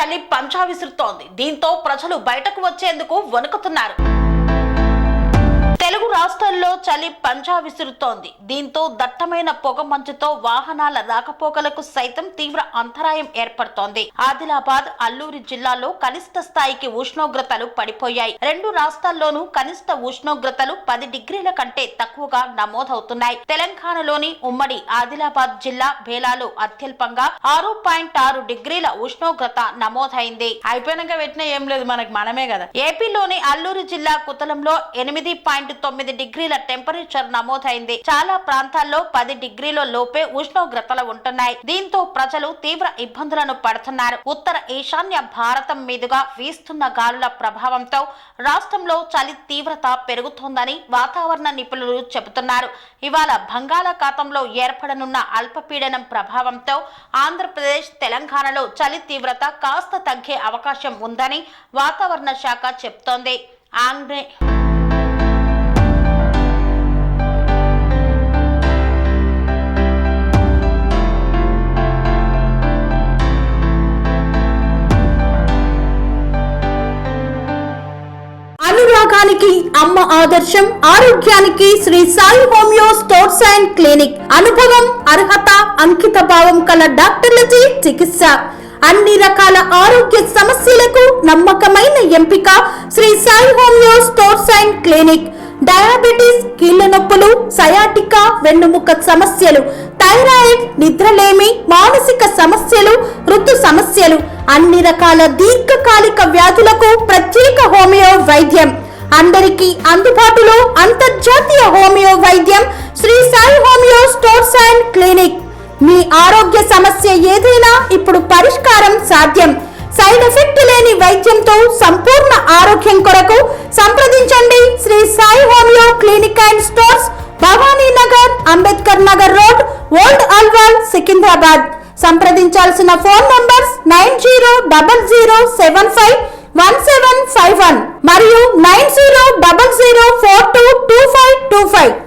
చలి పంజా విసురుతోంది. దీంతో ప్రజలు బయటకు వచ్చేందుకు వణుకుతున్నారు. తెలుగు రాష్ట్రాల్లో చలి పంజా విసురుతోంది. దీంతో దట్టమైన పొగ మంచుతో వాహనాల రాకపోకలకు సైతం తీవ్ర అంతరాయం ఏర్పడుతోంది. ఆదిలాబాద్, అల్లూరి జిల్లాలో కనిష్ట స్థాయికి ఉష్ణోగ్రతలు పడిపోయాయి. రెండు రాష్ట్రాల్లోనూ కనిష్ట ఉష్ణోగ్రతలు 10 డిగ్రీల కంటే తక్కువగా నమోదవుతున్నాయి. తెలంగాణలోని ఉమ్మడి ఆదిలాబాద్ జిల్లా బేలాలో అత్యల్పంగా 6.6 డిగ్రీల ఉష్ణోగ్రత నమోదైంది. అయిపోయినాక పెట్టినా ఏం లేదు, మనమే కదా. ఏపీలోని అల్లూరి జిల్లా కుతలంలో 8.9 డిగ్రీల టెంపరేచర్ నమోదైంది. చాలా ప్రాంతాల్లో 10 డిగ్రీల లోపే ఉష్ణోగ్రతలు ఉంటున్నాయి. దీంతో ప్రజలు తీవ్ర ఇబ్బందులను పడుతున్నారు. ఉత్తర ఈశాన్య భారతం మీదుగా వీస్తున్న గాలుల ప్రభావంతో రాష్ట్రంలో చలి తీవ్రత పెరుగుతోందని వాతావరణ నిపుణులు చెబుతున్నారు. ఇవాళ బంగాళాఖాతంలో ఏర్పడనున్న అల్పపీడనం ప్రభావంతో ఆంధ్రప్రదేశ్, తెలంగాణలో చలి తీవ్రత కాస్త తగ్గే అవకాశం ఉందని వాతావరణ శాఖ చెబుతోంది. అనురాగానికి అమ్మ ఆదర్శం, ఆరోగ్యానికి Shri Sai homeo stores and clinic. అనుభవం, అర్హత, అంకిత భావం కల డాక్టర్లచే చికిత్స. అన్ని రకాల ఆరోగ్య సమస్యలకు నమ్మకమైన ఎంపిక Shri Sai homeo stores and clinic. Diabetes, కీళ్ల నొప్పులు, సయాటికా, వెన్నుముక సమస్యలు, థైరాయిడ్, నిద్రలేమి, మానసిక సమస్యలు, ఋతు సమస్యలు, అన్ని రకాల దీర్ఘకాలిక వ్యాధులకు ప్రత్యేక హోమియో వైద్యం. అందరికీ అందుబాటులో అంతర్జాతీయ హోమియో వైద్యం Shri Sai homeo stores and clinic. మీ ఆరోగ్య సమస్య ఏదైనా ఇప్పుడు పరిష్కారం సాధ్యం. సైడ్ ఎఫెక్ట్ లేని వైద్యంతో సంపూర్ణ ఆరోగ్యం కొరకు సంప్రదించండి Shri Sai homeo clinic and stores, Bhavani Nagar, Ambedkar Nagar road, old Alwal, Secunderabad. సంప్రదించాల్సిన ఫోన్ నంబర్స్ 9000751751 మరియు 9000422525.